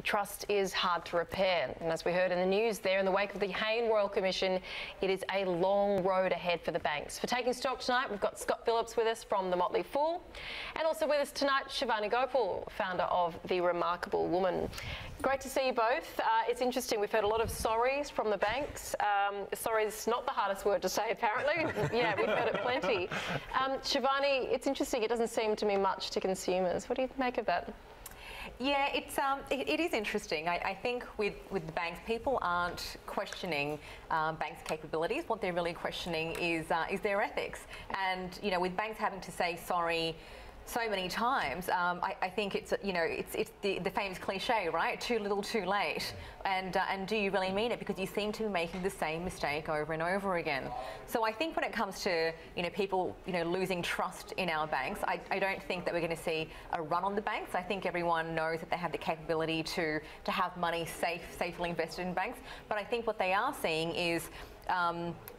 trust is hard to repair. And as we heard in the news there, in the wake of the Hayne Royal Commission, it is a long road ahead for the banks. For Taking Stock tonight, we've got Scott Phillips with us from The Motley Fool, and also with us tonight, Shivani Gopal, founder of The Remarkable Woman. Great to see you both. It's interesting, we've heard a lot of sorries from the banks. Sorry is not the hardest word to say, apparently. Yeah, we've heard it plenty. Shivani, it's interesting, it doesn't seem to mean much to consumers. What do you make of that? Yeah, it is interesting. I think with the banks, people aren't questioning banks' capabilities. What they're really questioning is their ethics. And with banks having to say sorry so many times, I think it's the famous cliche, right? Too little, too late. And do you really mean it? Because you seem to be making the same mistake over and over again. So I think when it comes to people losing trust in our banks, I don't think that we're going to see a run on the banks. I think everyone knows that they have the capability to have money safely invested in banks. But I think what they are seeing is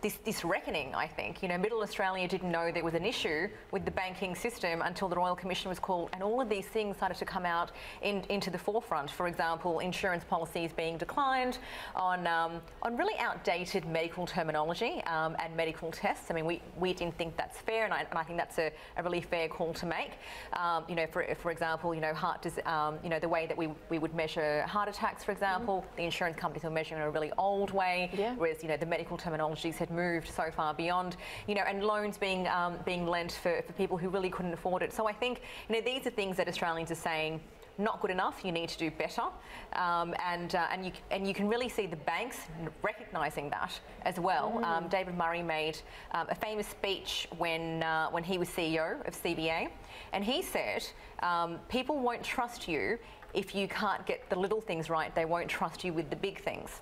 this reckoning, I think. Middle Australia didn't know there was an issue with the banking system until the Royal Commission was called, and all of these things started to come out into the forefront. For example, insurance policies being declined on really outdated medical terminology and medical tests. I mean, we didn't think that's fair, and I think that's a really fair call to make. For example, heart the way that we would measure heart attacks, for example, the insurance companies were measuring in a really old way, whereas the medical terminologies had moved so far beyond, and loans being lent for people who really couldn't afford it. So I think these are things that Australians are saying, not good enough, you need to do better, and you can really see the banks recognising that as well. David Murray made a famous speech when he was CEO of CBA, and he said, people won't trust you if you can't get the little things right. They won't trust you with the big things.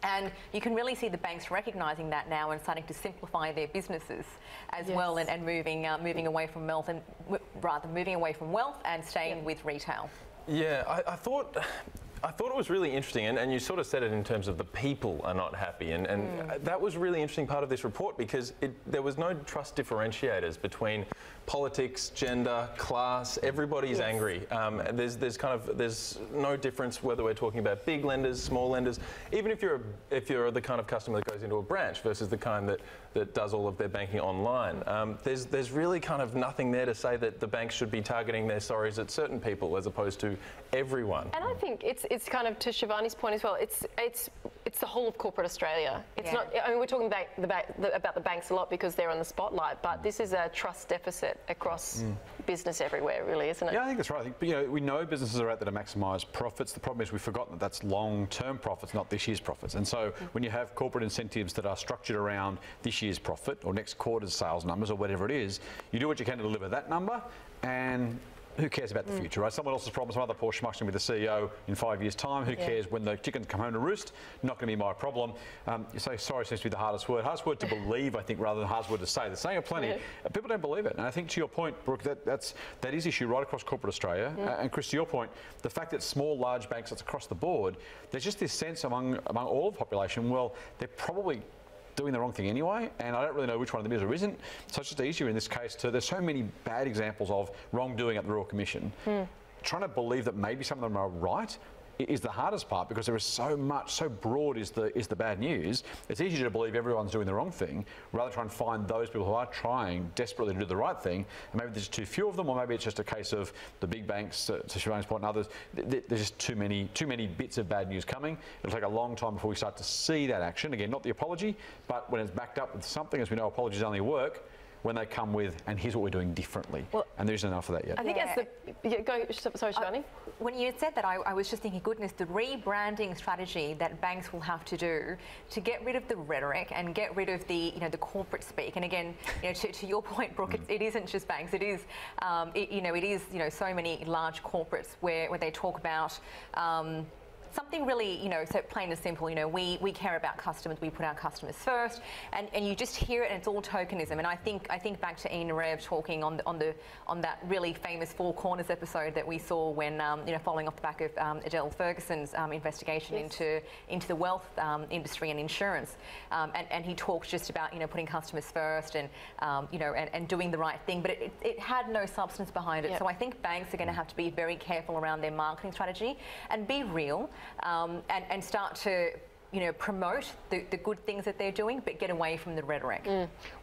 And you can really see the banks recognising that now and starting to simplify their businesses as well, and moving away from wealth, and moving away from wealth and staying with retail. Yeah, I thought it was really interesting, and you sort of said it in terms of the people are not happy, and that was a really interesting part of this report, because there was no trust differentiators between politics, gender, class. Everybody's angry. There's no difference whether we're talking about big lenders, small lenders. Even if you're the kind of customer that goes into a branch versus the kind that does all of their banking online, there's really kind of nothing there to say that the banks should be targeting their sorries at certain people as opposed to everyone. And I think it's kind of to Shivani's point as well. It's the whole of corporate Australia. It's not. I mean, we're talking about the banks a lot because they're on the spotlight, but this is a trust deficit across business everywhere, really, isn't it? Yeah, I think that's right. I think we know businesses are out there to maximise profits. The problem is we've forgotten that that's long-term profits, not this year's profits. And so when you have corporate incentives that are structured around this year's profit or next quarter's sales numbers or whatever it is, you do what you can to deliver that number, and who cares about the future, right? Someone else's problem, some other poor schmuck's going to be the CEO in 5 years' time. Who cares when the chickens come home to roost? Not going to be my problem. You say sorry seems to be the hardest word. Hardest word to believe, I think, rather than hardest word to say. They're saying it plenty. People don't believe it. And I think to your point, Brooke, that is issue right across corporate Australia. And Chris, to your point, the fact that small, large banks, that's across the board, there's just this sense among all of the population, well, they're probably doing the wrong thing anyway, and I don't really know which one of them is or isn't. So it's just easier in this case there's so many bad examples of wrongdoing at the Royal Commission. Trying to believe that maybe some of them are right is the hardest part, because there is so much, so broad is the bad news. It's easier to believe everyone's doing the wrong thing rather than try and find those people who are trying desperately to do the right thing. And maybe there's too few of them, or maybe it's just a case of the big banks, to Shivani's point and others, there's just too many bits of bad news coming. It'll take a long time before we start to see that action. Again, not the apology, but when it's backed up with something, as we know, apologies only work when they come with, and here's what we're doing differently. Well, and there isn't enough of that yet. I think sorry, Shivani. When you said that, I was just thinking, goodness, the rebranding strategy that banks will have to do to get rid of the rhetoric and get rid of the corporate speak. And again, to your point, Brooke, it isn't just banks. It is, it is so many large corporates where they talk about something really, so plain and simple, we care about customers, we put our customers first, and you just hear it and it's all tokenism. And I think back to Ian Narev talking on that really famous Four Corners episode that we saw when, following off the back of Adele Ferguson's investigation into the wealth industry and insurance. And he talks just about, putting customers first and, and doing the right thing, but it had no substance behind it. Yep. So I think banks are going to have to be very careful around their marketing strategy and be real and start to promote the good things that they're doing, but get away from the rhetoric.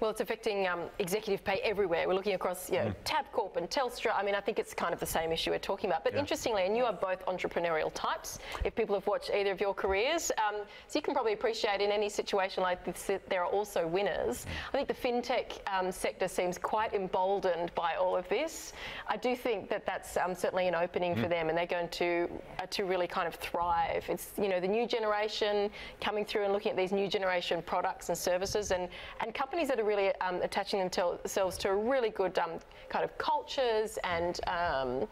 Well, it's affecting executive pay everywhere. We're looking across, Tabcorp and Telstra. I mean, I think it's kind of the same issue we're talking about. But interestingly, and you are both entrepreneurial types, if people have watched either of your careers, so you can probably appreciate in any situation like this, there are also winners. I think the fintech sector seems quite emboldened by all of this. I do think that that's certainly an opening for them, and they're going to really kind of thrive. It's, the new generation coming through and looking at these new generation products and services, and companies that are really attaching themselves to a really good kind of cultures, and I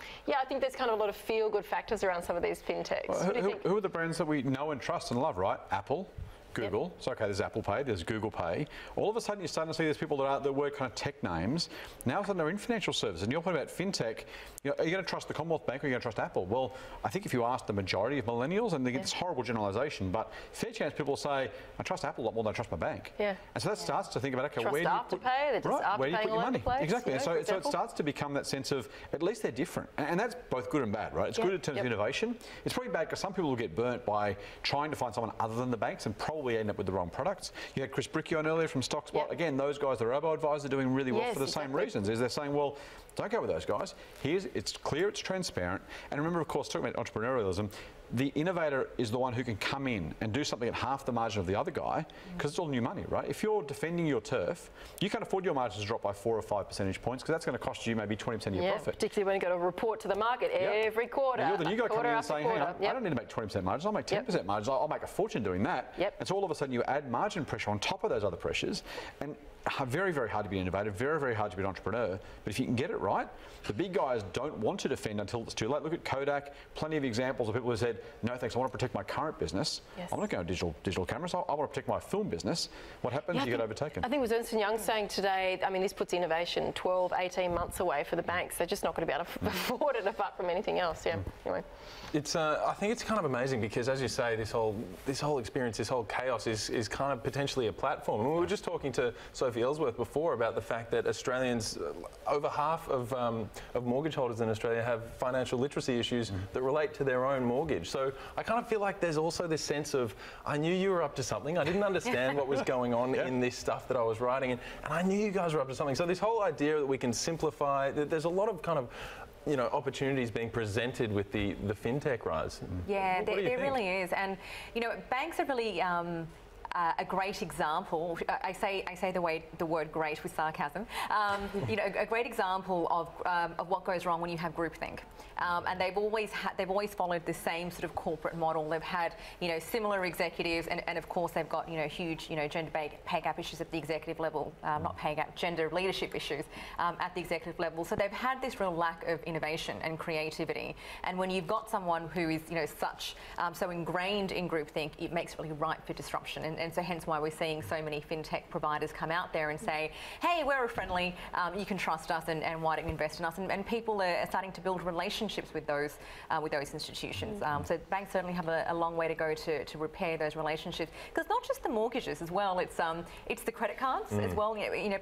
think there's kind of a lot of feel-good factors around some of these fintechs. Well, what do you think? Who are the brands that we know and trust and love, right? Apple, Google. So okay, there's Apple Pay, there's Google Pay. All of a sudden, you're starting to see there's people that were kind of tech names. Now, all of a sudden, they're in financial services. And you're talking about fintech. Are you going to trust the Commonwealth Bank or are you going to trust Apple? Well, I think if you ask the majority of millennials, and they get this horrible generalisation, but fair chance people say, I trust Apple a lot more than I trust my bank. Yeah. And so that starts to think about, okay, trust where do you Afterpay, they're just where do you put your money? Exactly. So it starts to become that sense of, at least they're different. And that's both good and bad, right? It's good in terms of innovation. It's probably bad because some people will get burnt by trying to find someone other than the banks and probably end up with the wrong products. You had Chris Bricky on earlier from StockSpot. Again, those guys, the robo-advisors, are doing really well for the same reasons. Is they're saying, well, don't go with those guys. It's clear, it's transparent. And remember, of course, talking about entrepreneurialism, the innovator is the one who can come in and do something at half the margin of the other guy, because it's all new money, right? If you're defending your turf, you can't afford your margins to drop by 4 or 5 percentage points, because that's going to cost you maybe 20% of your profit. Particularly when you've got to report to the market every quarter. And you're the new guy coming in and saying, hang on, I don't need to make 20% margins, I'll make 10% margins, I'll make a fortune doing that. And so all of a sudden you add margin pressure on top of those other pressures, and very, very hard to be innovative, very, very hard to be an entrepreneur. But if you can get it right, the big guys don't want to defend until it's too late. Look at Kodak, plenty of examples of people who said, no thanks, I want to protect my current business. I'm not going to digital cameras, I want to protect my film business. What happens? You get overtaken. I think it was Ernst & Young saying today, I mean, this puts innovation 12, 18 months away for the banks. They're just not going to be able to afford it apart from anything else. Anyway. It's, I think it's kind of amazing because, as you say, this whole experience, this whole chaos is kind of potentially a platform. And we were just talking to Sophie Ellsworth before about the fact that Australians, over half of mortgage holders in Australia have financial literacy issues that relate to their own mortgage. So I kind of feel like there's also this sense of, I knew you were up to something. I didn't understand what was going on in this stuff that I was writing, and I knew you guys were up to something. So this whole idea that we can simplify, there's a lot of kind of opportunities being presented with the fintech rise. Yeah, there really is, and banks are really a great example. I say the word great with sarcasm. A great example of what goes wrong when you have groupthink. And they've always followed the same sort of corporate model. They've had similar executives, and of course they've got huge gender pay gap issues at the executive level, not pay gap, gender leadership issues at the executive level. So they've had this real lack of innovation and creativity. And when you've got someone who is so ingrained in groupthink, it makes it really ripe for disruption. And so hence why we're seeing so many fintech providers come out there and say, hey, we're friendly, you can trust us, and why don't you invest in us? And people are starting to build relationships with those institutions. So banks certainly have a long way to go to repair those relationships, because not just the mortgages as well, it's the credit cards as well.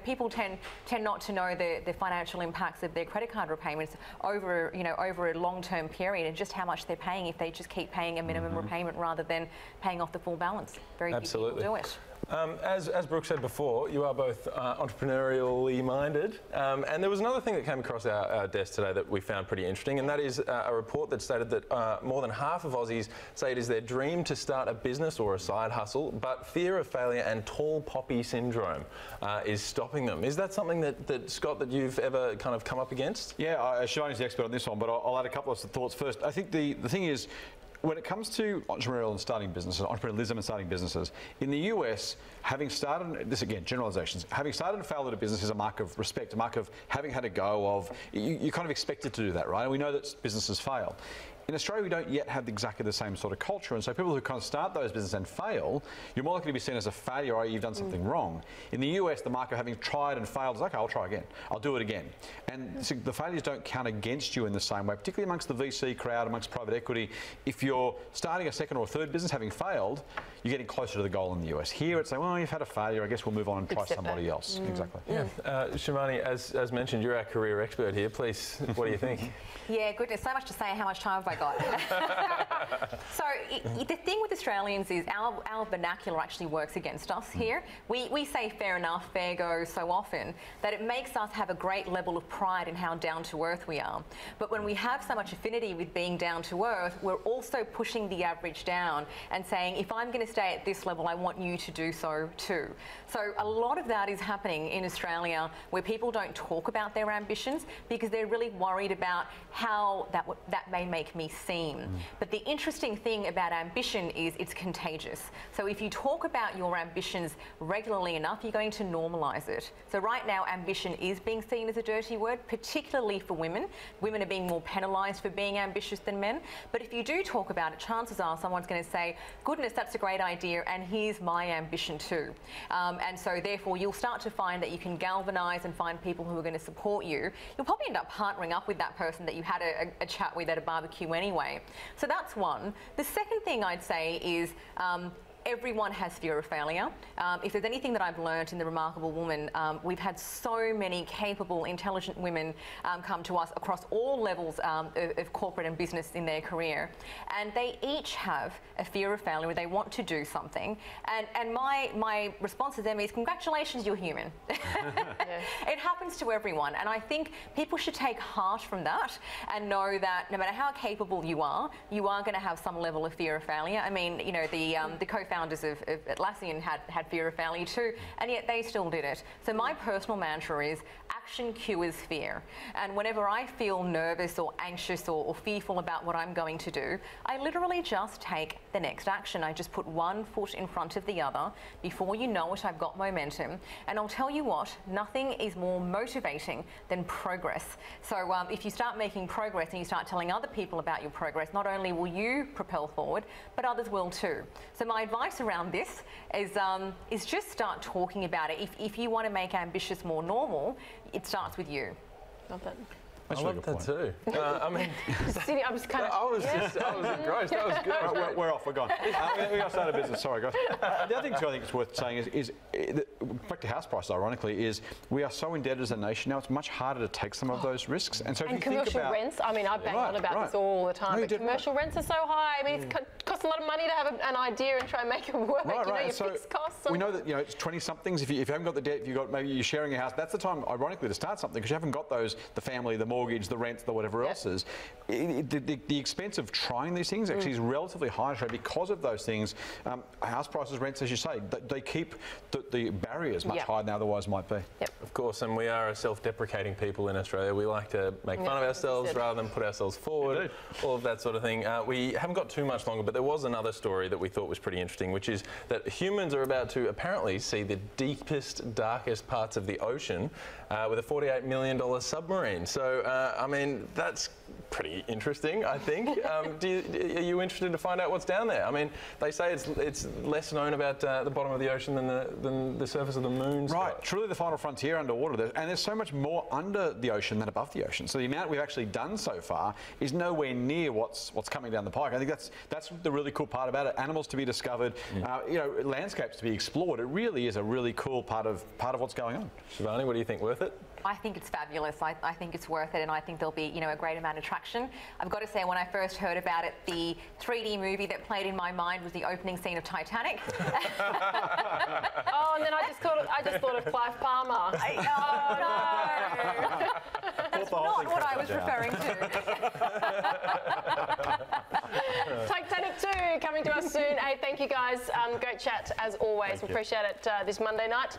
People tend not to know the financial impacts of their credit card repayments over a long-term period, and just how much they're paying if they just keep paying a minimum repayment rather than paying off the full balance. Very few people do it. As Brooke said before, you are both entrepreneurially minded, and there was another thing that came across our desk today that we found pretty interesting, and that is a report that stated that more than half of Aussies say it is their dream to start a business or a side hustle, but fear of failure and tall poppy syndrome is stopping them. Is that something that Scott, that you've ever kind of come up against? Yeah, Shivani's the expert on this one, but I'll add a couple of thoughts first. I think the thing is, when it comes to entrepreneurial and starting businesses, entrepreneurialism and starting businesses, in the US, having started, this again, generalizations, having started and failed at a business is a mark of respect, a mark of having had a go of, you kind of expected to do that, right? And we know that businesses fail. In Australia, we don't yet have exactly the same sort of culture, and so people who kind of start those businesses and fail, you're more likely to be seen as a failure or you've done something wrong. In the US, the market having tried and failed is, okay, I'll try again. I'll do it again. And so the failures don't count against you in the same way, particularly amongst the VC crowd, amongst private equity. If you're starting a second or third business having failed, you're getting closer to the goal in the US. Here, it's like, well, you've had a failure, I guess we'll move on and try somebody else. Exactly. Yeah. Shivani, as mentioned, you're our career expert here. Please, what do you think? Yeah, goodness, so much to say. How much time have I got? So the thing with Australians is our vernacular actually works against us here. We say fair enough, fair go so often that it makes us have a great level of pride in how down to earth we are. But when we have so much affinity with being down to earth, we're also pushing the average down and saying, if I'm going to stay at this level, I want you to do so too. So a lot of that is happening in Australia where people don't talk about their ambitions because they're really worried about how that may make me seem. But the interesting thing about ambition is it's contagious. So if you talk about your ambitions regularly enough, you're going to normalise it. So right now, ambition is being seen as a dirty word, particularly for women. Women are being more penalised for being ambitious than men. But if you do talk about it, chances are someone's going to say, goodness, that's a great idea, and here's my ambition too. And so therefore, you'll start to find that you can galvanise and find people who are going to support you. You'll probably end up partnering up with that person that you had a chat with at a barbecue anyway. So that's one. The second thing I'd say is everyone has fear of failure. If there's anything that I've learned in The Remarkable Woman, we've had so many capable, intelligent women come to us across all levels of corporate and business in their career. And they each have a fear of failure where they want to do something. And my response to them is, congratulations, you're human. It happens to everyone. And I think people should take heart from that and know that no matter how capable you are going to have some level of fear of failure. I mean, you know, the co-founders of Atlassian had fear of failure too, and yet they still did it. So my personal mantra is action cures fear. And whenever I feel nervous or anxious or fearful about what I'm going to do, I literally just take the next action. I just put one foot in front of the other. Before you know it, I've got momentum. And I'll tell you what, nothing is more motivating than progress. So if you start making progress and you start telling other people about your progress, not only will you propel forward, but others will too. So my advice around this is just start talking about it. If you want to make ambitious more normal, it starts with you. Love that. I love that too. I mean, I was kind of. I was engrossed. That was good. Right, we're off. We're gone. We got to start a business. Sorry, guys. The other thing too, I think it's worth saying is back to house prices. Ironically, is we are so indebted as a nation now. It's much harder to take some of those risks. And so if you think commercial about rents. I mean, I bang on about this all the time. No, but commercial rents are so high. I mean, it costs a lot of money to have an idea and try and make it work. Right, you know, your so fixed costs. We know that it's 20-somethings. If you haven't got the debt, if you got maybe you're sharing a house, that's the time, ironically, to start something because you haven't got those the family, the mortgage, the rent, the whatever else is. The expense of trying these things actually is relatively high because of those things. House prices, rents, as you say, they keep the barriers much higher than otherwise might be. Yep. Of course, and we are a self-deprecating people in Australia. We like to make fun of ourselves rather than put ourselves forward, all of that sort of thing. We haven't got too much longer, but there was another story that we thought was pretty interesting, which is that humans are about to apparently see the deepest, darkest parts of the ocean with a $48 million submarine. So, I mean, that's pretty interesting, I think. Are you interested to find out what's down there? I mean, they say it's less known about the bottom of the ocean than the surface of the moon. Right, truly the final frontier underwater. And there's so much more under the ocean than above the ocean. So the amount we've actually done so far is nowhere near what's coming down the pike. I think that's the really cool part about it. Animals to be discovered, landscapes to be explored. It really is a really cool part of what's going on. Shivani, what do you think? Worth it? I think it's fabulous. I think it's worth it, and I think there'll be a great amount of traction. I've got to say, when I first heard about it, the 3D movie that played in my mind was the opening scene of Titanic. Oh, and then I just thought of Clive Palmer. No. That's not what I was referring to. Titanic 2 coming to us soon. Hey, thank you guys. Great chat as always. We appreciate it this Monday night.